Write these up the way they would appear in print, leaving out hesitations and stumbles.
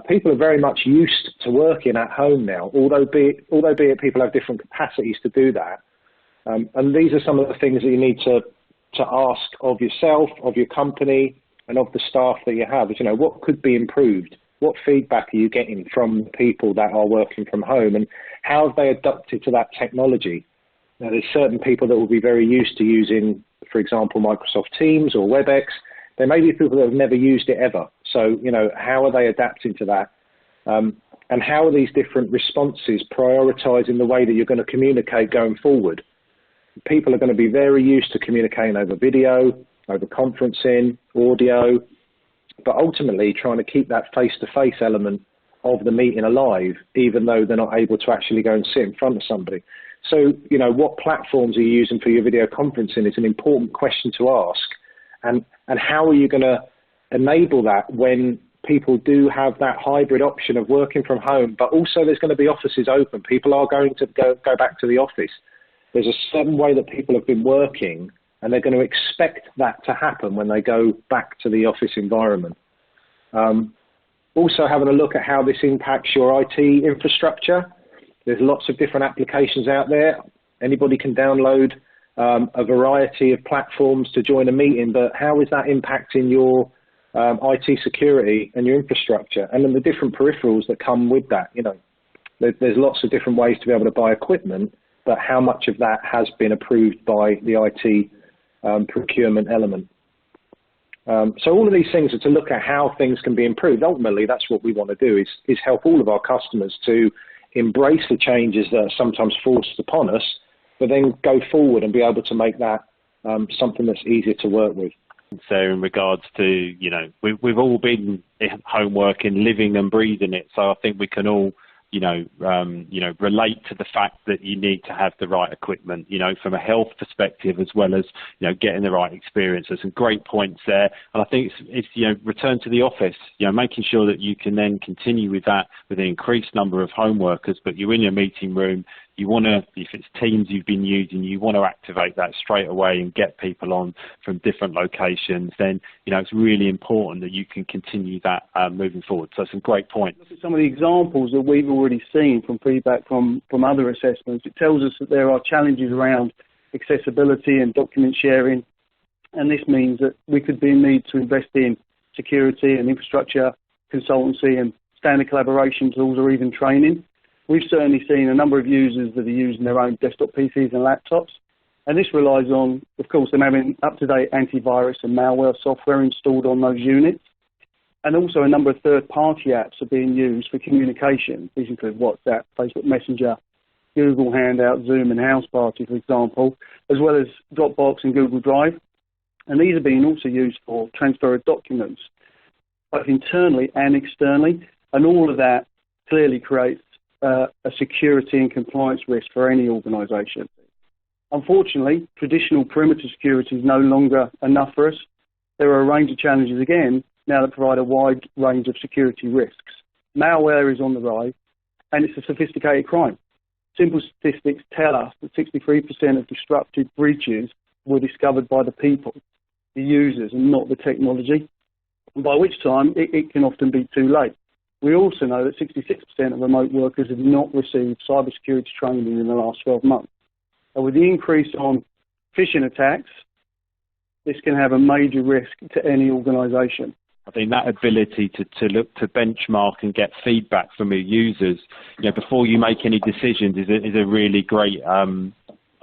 People are very much used to working at home now, although be it people have different capacities to do that. And these are some of the things that you need to ask of yourself, of your company, and of the staff that you have. Is, what could be improved? What feedback are you getting from people that are working from home, and how have they adapted to that technology? Now, there's certain people that will be very used to using, for example, Microsoft Teams or WebEx. There may be people that have never used it ever. So, how are they adapting to that? And how are these different responses prioritising the way that you're going to communicate going forward? People are going to be very used to communicating over video, over conferencing, audio, but ultimately trying to keep that face-to-face element of the meeting alive, even though they're not able to actually go and sit in front of somebody. So, what platforms are you using for your video conferencing is an important question to ask. And how are you going to enable that when people do have that hybrid option of working from home, but also there's going to be offices open. People are going to go back to the office. There's a certain way that people have been working, and they're going to expect that to happen when they go back to the office environment. Also having a look at how this impacts your IT infrastructure. There's lots of different applications out there. Anybody can download a variety of platforms to join a meeting, but how is that impacting your IT security and your infrastructure, and then the different peripherals that come with that? There's lots of different ways to be able to buy equipment, but how much of that has been approved by the IT procurement element? So all of these things are to look at how things can be improved. Ultimately, that's what we want to do, is help all of our customers to embrace the changes that are sometimes forced upon us, but then go forward and be able to make that something that's easier to work with. So in regards to, we've all been home working, living and breathing it. So I think we can all, relate to the fact that you need to have the right equipment, from a health perspective, as well as, getting the right experience. There's some great points there. And I think it's return to the office, making sure that you can then continue with that with an increased number of home workers, but you're in your meeting room. You want to, if it's Teams you've been using, you want to activate that straight away and get people on from different locations. Then, it's really important that you can continue that moving forward. So some great points. Look at some of the examples that we've already seen from feedback from other assessments. It tells us that there are challenges around accessibility and document sharing. And this means that we could be in need to invest in security and infrastructure, consultancy and standard collaboration tools, or even training. We've certainly seen a number of users that are using their own desktop PCs and laptops, and this relies on, of course, them having up-to-date antivirus and malware software installed on those units. And also a number of third-party apps are being used for communication. These include WhatsApp, Facebook Messenger, Google Hangout, Zoom and House Party, for example, as well as Dropbox and Google Drive. And these are being also used for transfer of documents, both internally and externally, and all of that clearly creates a security and compliance risk for any organisation. Unfortunately, traditional perimeter security is no longer enough for us. There are a range of challenges again now that provide a wide range of security risks. Malware is on the rise, and it's a sophisticated crime. Simple statistics tell us that 63% of disrupted breaches were discovered by the people, the users, and not the technology, by which time it can often be too late. We also know that 66% of remote workers have not received cybersecurity training in the last 12 months. And with the increase on phishing attacks, this can have a major risk to any organisation. I think that ability to look to benchmark and get feedback from your users, before you make any decisions is a really great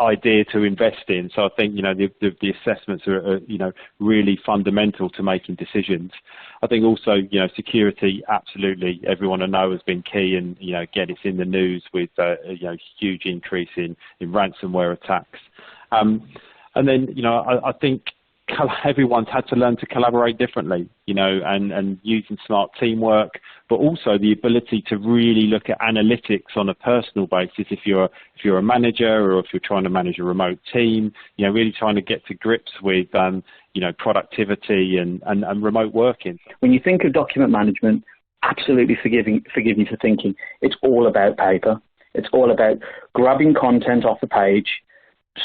idea to invest in. So I think, the assessments are really fundamental to making decisions. I think also, security, absolutely, everyone I know has been key. And, again, it's in the news with, huge increase in ransomware attacks. And then, I think everyone's had to learn to collaborate differently, and using smart teamwork, but also the ability to really look at analytics on a personal basis. If you're a manager, or if you're trying to manage a remote team, really trying to get to grips with, productivity and remote working. When you think of document management, absolutely forgive me for thinking it's all about paper. It's all about grabbing content off the page,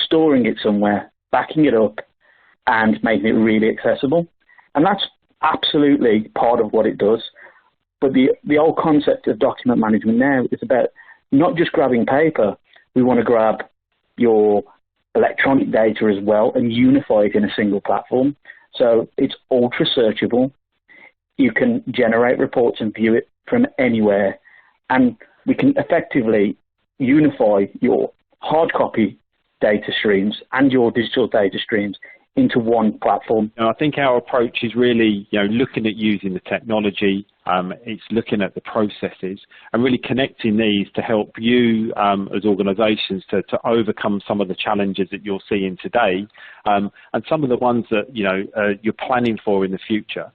storing it somewhere, backing it up, and making it really accessible. And that's absolutely part of what it does. But the whole concept of document management now is about not just grabbing paper. We want to grab your electronic data as well and unify it in a single platform. So it's ultra searchable. You can generate reports and view it from anywhere. And we can effectively unify your hard copy data streams and your digital data streams into one platform. I think our approach is really, looking at using the technology. It's looking at the processes and really connecting these to help you as organisations to overcome some of the challenges that you're seeing today, and some of the ones that you're planning for in the future.